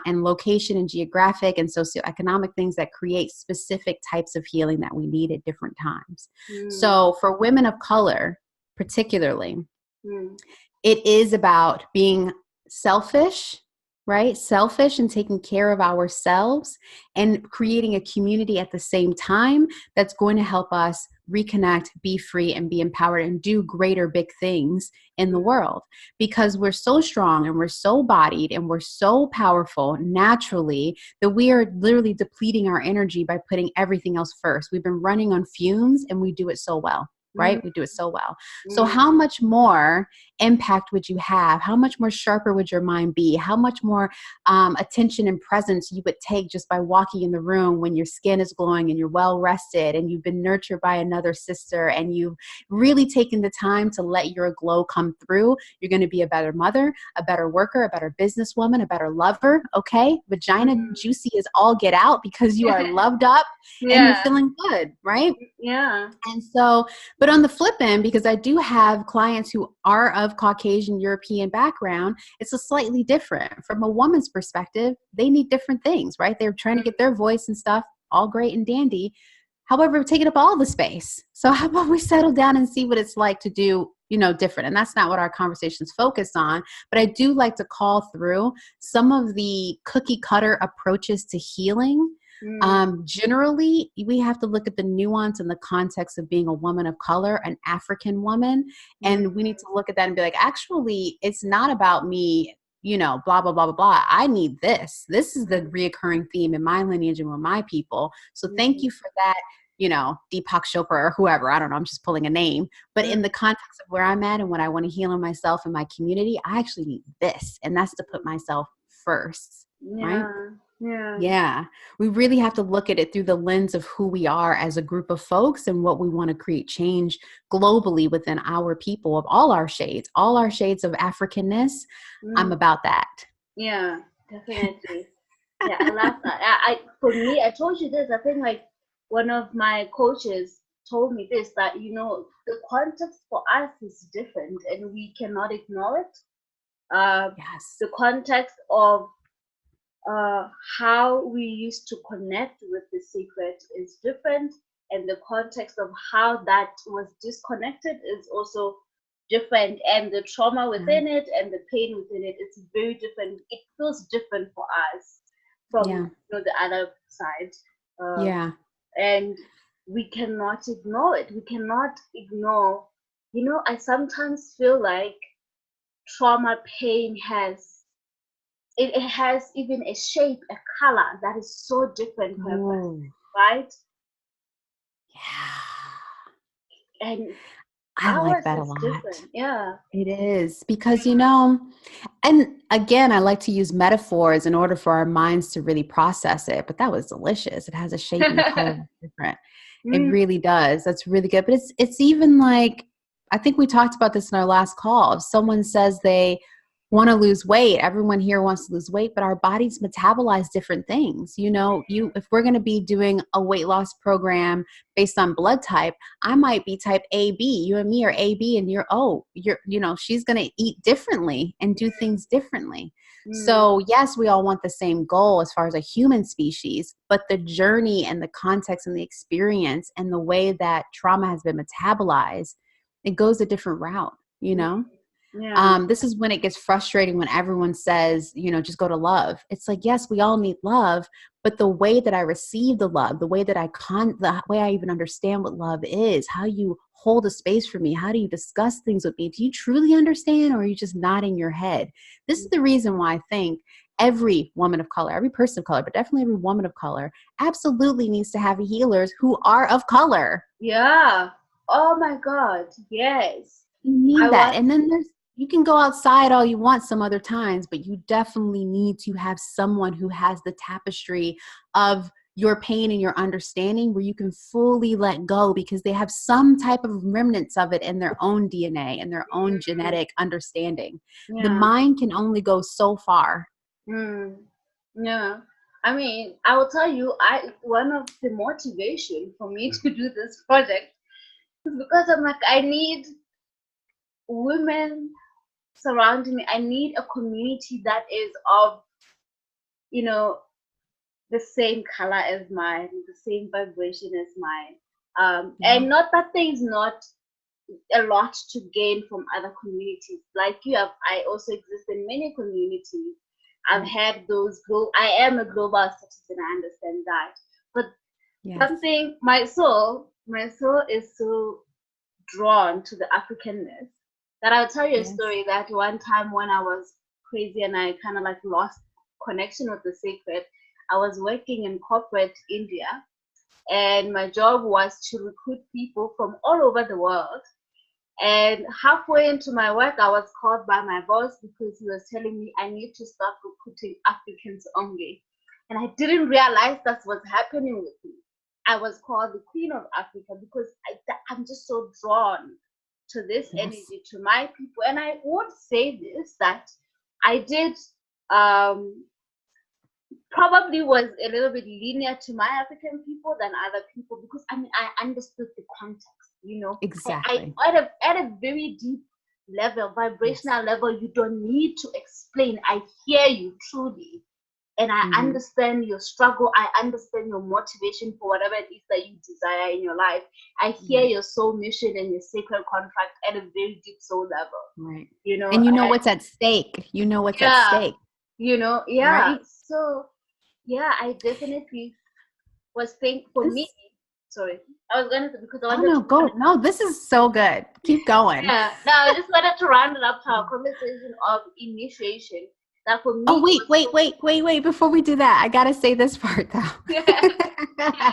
and location and geographic and socioeconomic things that create specific types of healing that we need at different times. mm, So for women of color, particularly, mm, it is about being selfish, right? Selfish and taking care of ourselves and creating a community at the same time that's going to help us reconnect, be free, and be empowered and do greater big things in the world, because we're so strong and we're so bodied and we're so powerful naturally that we are literally depleting our energy by putting everything else first. We've been running on fumes and we do it so well. mm, Right? We do it so well. So mm, how much more impact would you have? How much more sharper would your mind be? How much more attention and presence you would take just by walking in the room when your skin is glowing and you're well rested and you've been nurtured by another sister and you've really taken the time to let your glow come through? You're going to be a better mother, a better worker, a better businesswoman, a better lover. Okay. Vagina mm. juicy is all get out because you are loved up and you're Yeah, feeling good. Right. yeah. And so, but on the flip end, because I do have clients who are of Caucasian European background, it's a slightly different. From a woman's perspective, they need different things, right? They're trying to get their voice and stuff, all great and dandy. However, taking up all the space. So how about we settle down and see what it's like to do, different? And that's not what our conversation's focused on. But I do like to call through some of the cookie cutter approaches to healing. Mm, Generally, we have to look at the nuance and the context of being a woman of color, an African woman. mm, And we need to look at that and be like, actually, it's not about me, blah, blah, blah, blah, blah. I need this. This is the reoccurring theme in my lineage and with my people. So thank mm, you for that, Deepak Chopra or whoever. I don't know. I'm just pulling a name. But mm. in the context of where I'm at and what I want to heal in myself and my community, I actually need this. And that's to put myself first, right? Yeah, yeah. Yeah, we really have to look at it through the lens of who we are as a group of folks and what we want to create change globally within our people of all our shades of Africanness. I'm Mm, about that. yeah, definitely. Yeah, I love that. For me, I told you this. I think like one of my coaches told me this, that the context for us is different and we cannot ignore it. Yes. The context of uh, how we used to connect with the secret is different, and the context of how that was disconnected is also different, and the trauma Yeah. within it and the pain within it is very different. It feels different for us from Yeah. the other side, uh, Yeah. and we cannot ignore it. We cannot ignore. I sometimes feel like trauma pain has it has even a shape, a color that is so different per person, right? Yeah. And I like ours that a is lot. different. Yeah. It is because, and again, I like to use metaphors in order for our minds to really process it, but that was delicious. It has a shape and a color that's different. It Mm, really does. That's really good. But it's even like, I think we talked about this in our last call. If someone says they want to lose weight, everyone here wants to lose weight, but our bodies metabolize different things. If we're going to be doing a weight loss program based on blood type, I might be type AB. You and me are AB, and she's going to eat differently and do things differently. mm, So yes, we all want the same goal as far as a human species, but the journey and the context and the experience and the way that trauma has been metabolized, it goes a different route, mm, yeah. This is when it gets frustrating when everyone says, just go to love. It's like, yes, we all need love, but the way that I receive the love, the way that the way I even understand what love is, how you hold a space for me, how do you discuss things with me? Do you truly understand, or are you just nodding your head? This is the reason why I think every woman of color, every person of color, but definitely every woman of color absolutely needs to have healers who are of color. Yeah. Oh my God. Yes. You need I that. was, And then you can go outside all you want some other times, but you definitely need to have someone who has the tapestry of your pain and your understanding where you can fully let go, because they have some type of remnants of it in their own DNA and their own genetic understanding. The yeah. mind can only go so far. Mm, yeah. I mean, I will tell you, one of the motivation for me to do this project is because I'm like, I need women surrounding me. I need a community that is of, you know, the same color as mine, the same vibration as mine. Yeah. And not that there's not a lot to gain from other communities. Like you have, I also exist in many communities. I've Right. had those I am a global citizen, I understand that. But Yes. something, my soul is so drawn to the Africanness that I'll tell you a Yes. story that one time when I was crazy and I kind of like lost connection with the sacred, I was working in corporate India, and my job was to recruit people from all over the world. And halfway into my work, I was called by my boss because he was telling me I need to start recruiting Africans only. And I didn't realize that's what's happening with me. I was called the Queen of Africa because I'm just so drawn to this Yes. energy, to my people. And I would say this, that I did um, probably was a little bit linear to my African people than other people, because I mean I understood the context, you know. Exactly. At a very deep level, Yes. vibrational level, you don't need to explain. I hear you truly, and I Mm-hmm. understand your struggle. I understand your motivation for whatever it is that you desire in your life. I hear Right. your soul mission and your sacred contract at a very deep soul level, Right. you know. And you know And what's at stake. You know what's at yeah, stake, you know, yeah. right? So yeah, I definitely was think for me. This Sorry, I was gonna, because I Oh wanted no, to. go. No, this is so good. Keep going. Yeah, no, I just wanted to round it up to our conversation of initiation. That for Oh, me it wait, was wait, so. wait, wait, wait. Before we do that, I got to say this part Yeah, though.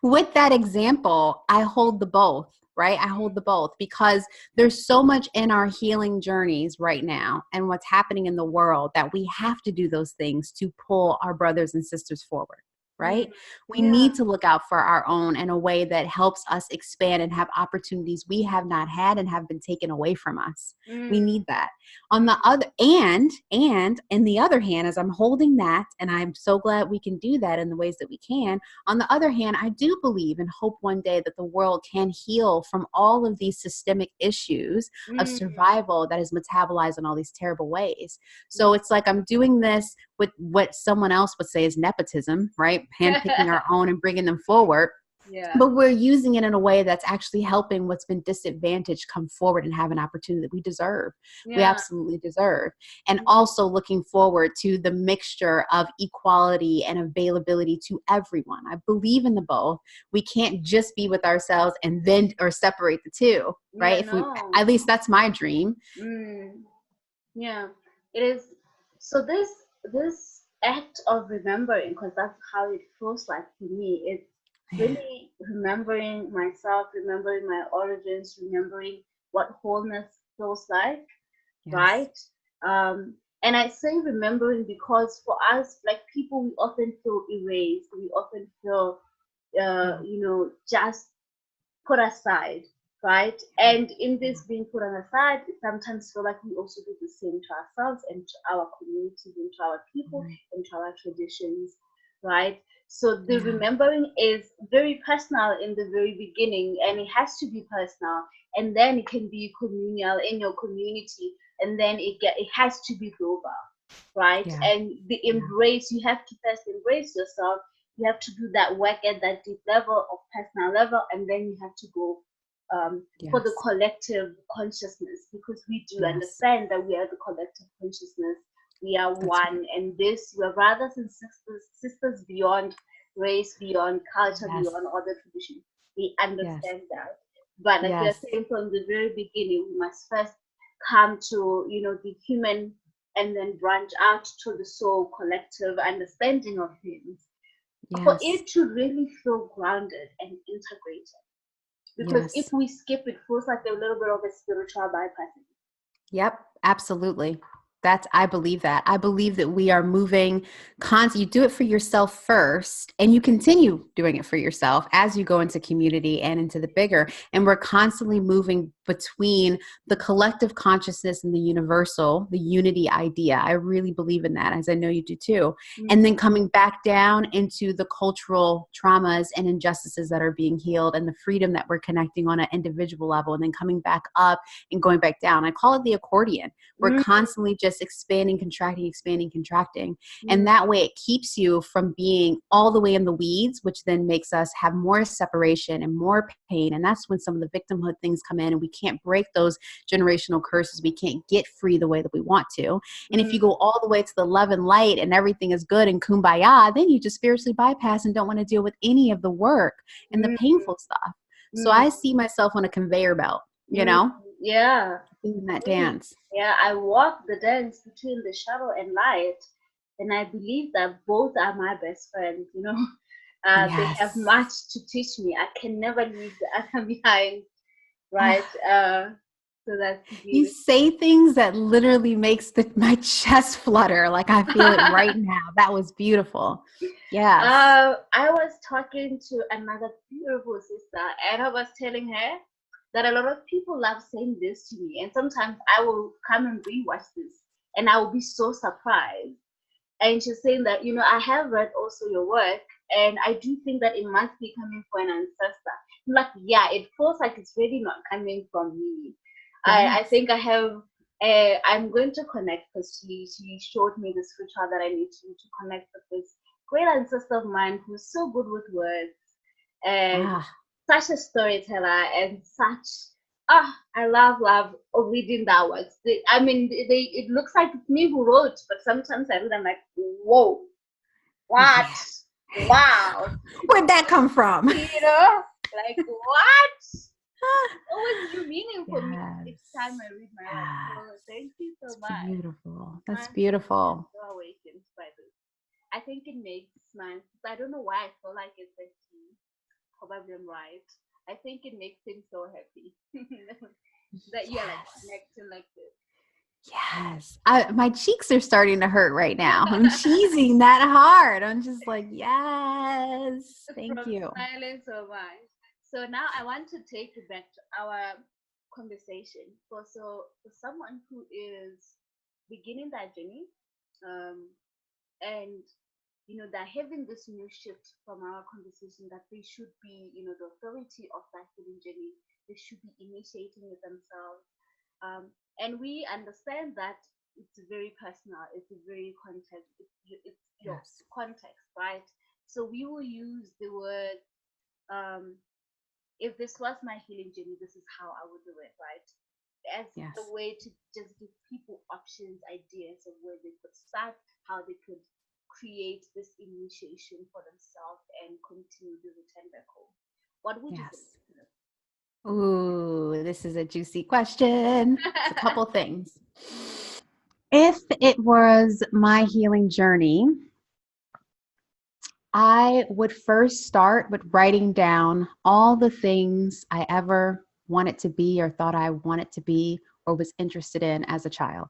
With that example, I hold the both, right? I hold the both because there's so much in our healing journeys right now and what's happening in the world that we have to do those things to pull our brothers and sisters forward. yeah, Right? We yeah, need to look out for our own in a way that helps us expand and have opportunities we have not had and have been taken away from us. We mm, need that. On the other and in the other hand, as I'm holding that, and I'm so glad we can do that in the ways that we can, on the other hand, I do believe and hope one day that the world can heal from all of these systemic issues of mm, survival that is metabolized in all these terrible ways. So yeah. it's like I'm doing this with what someone else would say is nepotism, right? Handpicking our own and bringing them forward. Yeah, But we're using it in a way that's actually helping what's been disadvantaged come forward and have an opportunity that we deserve. We yeah, absolutely deserve. And also looking forward to the mixture of equality and availability to everyone. I believe in the both. We can't just be with ourselves and then or separate the two, yeah. right? If we No. At least that's my dream. Mm, yeah, it is. So this. this act of remembering, because that's how it feels like to me, it's Yeah. really remembering myself, remembering my origins, remembering what wholeness feels like, Yes. right? And I say remembering because for us, like people, we often feel erased. We often feel, Yeah. just put aside, right? And in this being put on aside, it sometimes feel like we also do the same to ourselves and to our communities and to our people Right. and to our traditions, right? So the Yeah. remembering is very personal in the very beginning, and it has to be personal, and then it can be communal in your community, and then it has to be global, right? Yeah. And the Yeah. embrace, you have to first embrace yourself. You have to do that work at that deep level of personal level, and then you have to go for the Yes. collective consciousness, because we do Yes. understand that we are the collective consciousness. We are That's right. one, and this we are brothers and sisters beyond race, beyond culture, Yes. beyond other tradition. We Yes. understand that, but like we are Yes. saying from the very beginning, we must first come to the human, and then branch out to the soul collective understanding of things for Yes. it to really feel grounded and integrated. Because if Yes. we skip, it feels like a little bit of a spiritual bypassing. Yep, absolutely. I believe that. I believe that we are moving you do it for yourself first, and you continue doing it for yourself as you go into community and into the bigger. And we're constantly moving between the collective consciousness and the universal, the unity idea. I really believe in that, as I know you do too. And then coming back down into the cultural traumas and injustices that are being healed and the freedom that we're connecting on an individual level, and then coming back up and going back down. I call it the accordion. We're Mm, constantly just expanding, contracting, expanding, contracting. mm, And that way it keeps you from being all the way in the weeds, which then makes us have more separation and more pain. And that's when some of the victimhood things come in, and we can't break those generational curses. We can't get free the way that we want to. And if you mm, go all the way to the love and light and everything is good and kumbaya, then you just spiritually bypass and don't want to deal with any of the work and the mm, painful stuff. So mm, I see myself on a conveyor belt, mm. Yeah. doing that Really. dance. Yeah, I walk the dance between the shadow and light, and I believe that both are my best friends. They have Yes. much to teach me. I can never leave the other behind, right? So that's You beautiful. say things that literally makes my chest flutter. Like I feel it right now. That was beautiful. Yes. I was talking to another beautiful sister, and I was telling her that a lot of people love saying this to me, and sometimes I will come and rewatch this, and I will be so surprised. And she's saying that I have read also your work, and I do think that it must be coming from an ancestor. I'm like, yeah, it feels like it's really not coming from me. I Yes. think I have. I'm going to connect, because she showed me the scripture that I need to connect with this great ancestor of mine who's so good with words and Ah, such a storyteller and such. I love reading that words. It looks like it's me who wrote, but sometimes I read, I'm like, whoa, what? yeah. Wow. Where'd that come from? Like what? It's always new meaning for me each time Yes. I read my work. So Yes. thank you so It's much. beautiful. That's My sister is beautiful. so awakened by this. I think it makes my. I don't know why I feel like it's like probably I'm right. I think it makes him so happy that you're like Yes. connecting like this. Yes. My cheeks are starting to hurt right now. I'm cheesing that hard. I'm just like, yes. Thank From you. smiling so much. So now I want to take you back to our conversation. For someone who is beginning that journey, um, and they're having this new shift from our conversation that they should be, the authority of that healing journey. They should be initiating it themselves. And we understand that it's very personal. It's a very context. It's your Yes. context, right? So we will use the word. Um, if this was my healing journey, this is how I would do it, right? As a Yes. way to just give people options, ideas of where they could start, how they could create this initiation for themselves and continue the return back home. What would you say? Yes. Ooh, this is a juicy question. It's a couple things. Mm, If it was my healing journey, I would first start with writing down all the things I ever wanted to be or thought I wanted to be or was interested in as a child.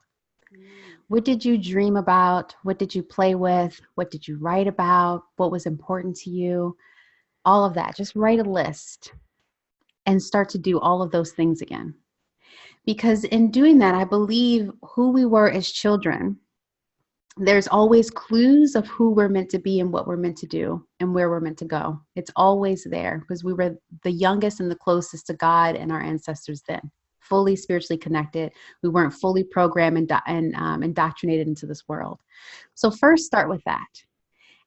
Mm. What did you dream about? What did you play with? What did you write about? What was important to you? All of that. Just write a list and start to do all of those things again. Because in doing that, I believe who we were as children, there's always clues of who we're meant to be and what we're meant to do and where we're meant to go. It's always there because we were the youngest and the closest to God and our ancestors then, fully spiritually connected. We weren't fully programmed and indoctrinated into this world. So first start with that.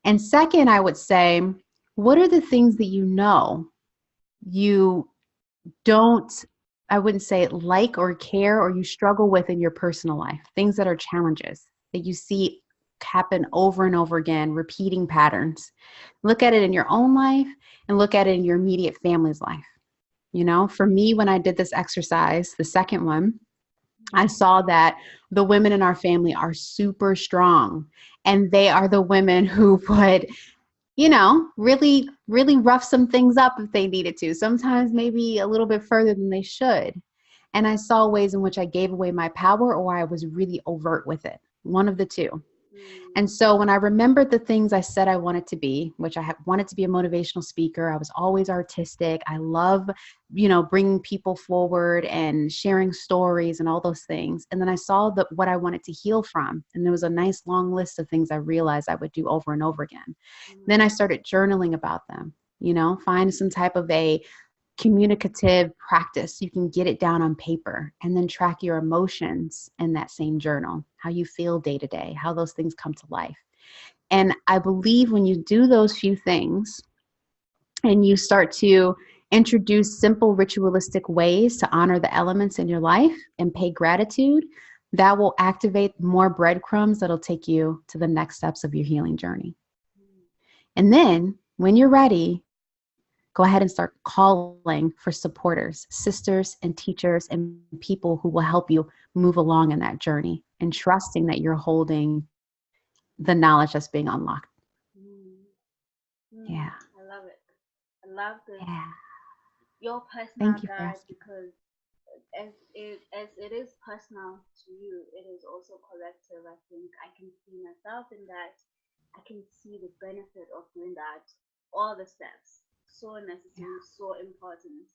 And second, I would say, what are the things that you don't, I wouldn't say like or care or you struggle with in your personal life, things that are challenges that you see happen over and over again, repeating patterns. Look at it in your own life and look at it in your immediate family's life. You know, for me, when I did this exercise, the second one, I saw that the women in our family are super strong and they are the women who would, really, really rough some things up if they needed to, sometimes maybe a little bit further than they should. And I saw ways in which I gave away my power or I was really overt with it, one of the two. Mm. And so when I remembered the things I said I wanted to be, which wanted to be a motivational speaker, I was always artistic. I love, bringing people forward and sharing stories and all those things. And then I saw what I wanted to heal from. And there was a nice long list of things I realized I would do over and over again. Then I started journaling about them, find some type of a communicative practice. You can get it down on paper and then track your emotions in that same journal, how you feel day to day, how those things come to life. And I believe when you do those few things and you start to introduce simple ritualistic ways to honor the elements in your life and pay gratitude, that will activate more breadcrumbs that'll take you to the next steps of your healing journey. And then when you're ready, go ahead and start calling for supporters, sisters and teachers and people who will help you move along in that journey and trusting that you're holding the knowledge that's being unlocked. Mm. Yeah. I love it. I love this Yeah. your Thank personal you for guide asking. because as it is personal to you, it is also collective. I think I can see myself in that. I can see the benefit of doing that. All the steps, so necessary, so important.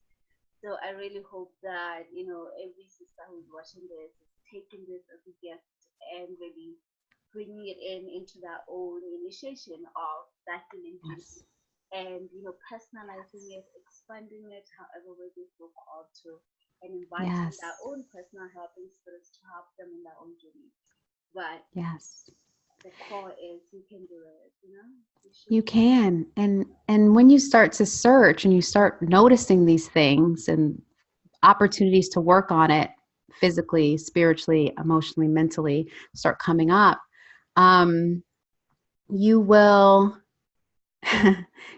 So I really hope that every sister who's watching this is taking this as a gift and really bringing it into their own initiation of that healing journey Yes. and personalizing it, expanding it however way they feel called to, and inviting their Yes. own personal helping spirits to help them in their own journey. But Yes. the core is you can do it, you You should. can. And when you start to search and you start noticing these things and opportunities to work on it physically, spiritually, emotionally, mentally start coming up, um, you will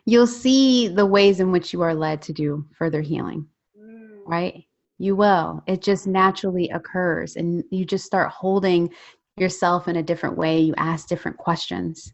you'll see the ways in which you are led to do further healing, Mm. right? You will. It just naturally occurs and you just start holding yourself in a different way. You ask different questions.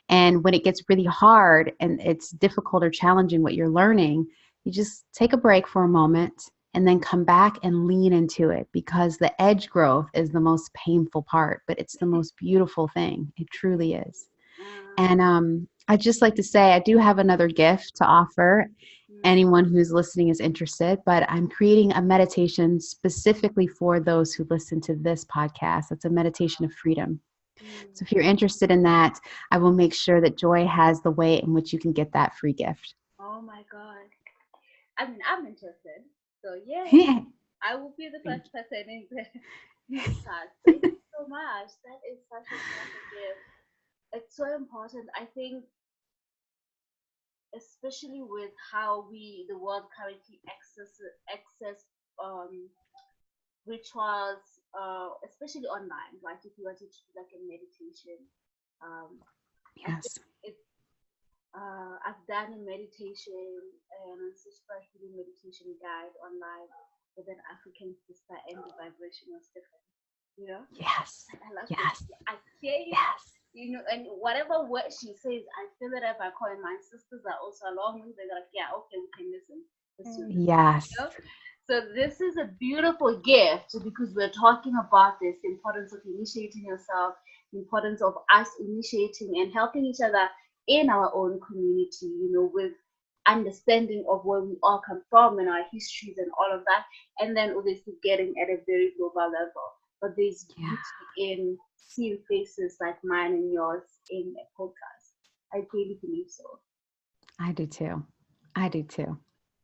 And when it gets really hard and it's difficult or challenging what you're learning, you just take a break for a moment and then come back and lean into it because the edge growth is the most painful part, but it's the most beautiful thing. It truly is. Uh, And I'd just like to say I do have another gift to offer mm. anyone who's listening is interested, but I'm creating a meditation specifically for those who listen to this podcast. It's a meditation of freedom. Mm. So if you're interested in that, I will make sure that Joy has the way in which you can get that free gift. Oh my God. I mean, I'm interested. So yeah, Thank I will be the you. first person in the class. Thank you so much. That is such a powerful gift. It's so important. I think, especially with how the world currently access um, rituals, especially online. Like if you wanted to do like a meditation, um, I think Yes. it's. I've done a meditation, an ancestral healing meditation guide online with an African sister, and the vibration was different. you know. Yes. I love this. Yes. I hear you, Yes. you know, and whatever word she says, I feel that if I call in my sisters are also along with, they're like, yeah, okay, we can listen. Let's do this. You Yes. know? So this is a beautiful gift because we're talking about this, the importance of initiating yourself, the importance of us initiating and helping each other in our own community, you know, with understanding of where we all come from and our histories and all of that, and then obviously getting at a very global level. But there's Yeah. beauty in seeing faces like mine and yours in a podcast. I really believe so. I do too. I do too. Uh,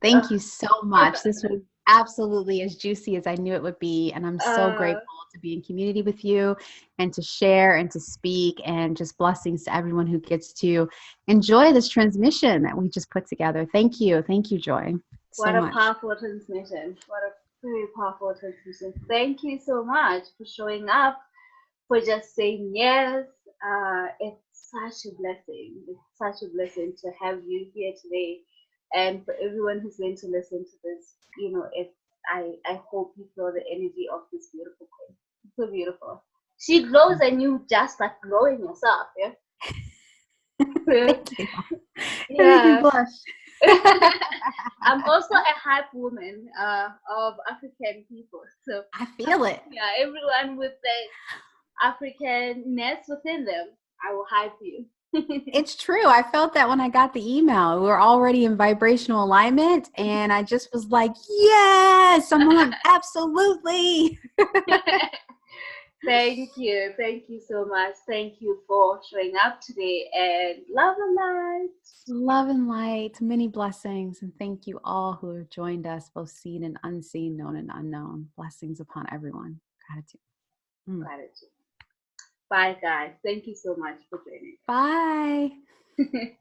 Thank you so much. This was absolutely as juicy as I knew it would be. And I'm so uh, grateful to be in community with you and to share and to speak, and just blessings to everyone who gets to enjoy this transmission that we just put together. Thank you. Thank you, Joy, so what a much. powerful transmission. What a very powerful transmission. Thank you so much for showing up, for just saying yes. It's such a blessing. It's such a blessing to have you here today. And for everyone who's going to listen to this, you know, I hope you feel the energy of this beautiful queen. It's so beautiful. She glows and you just like glowing yourself, yeah? Thank you. That made me Yeah. blush. I'm also a hype woman of African people. So I feel it. yeah, everyone with the Africanness within them, I will hype you. It's true. I felt that when I got the email. We were already in vibrational alignment, and I just was like, yes, I'm on, absolutely. Thank you. Thank you so much. Thank you for showing up today, and love and light. Love and light, many blessings, and thank you all who have joined us, both seen and unseen, known and unknown. Blessings upon everyone. Gratitude. Gratitude. Bye, guys. Thank you so much for joining. Bye.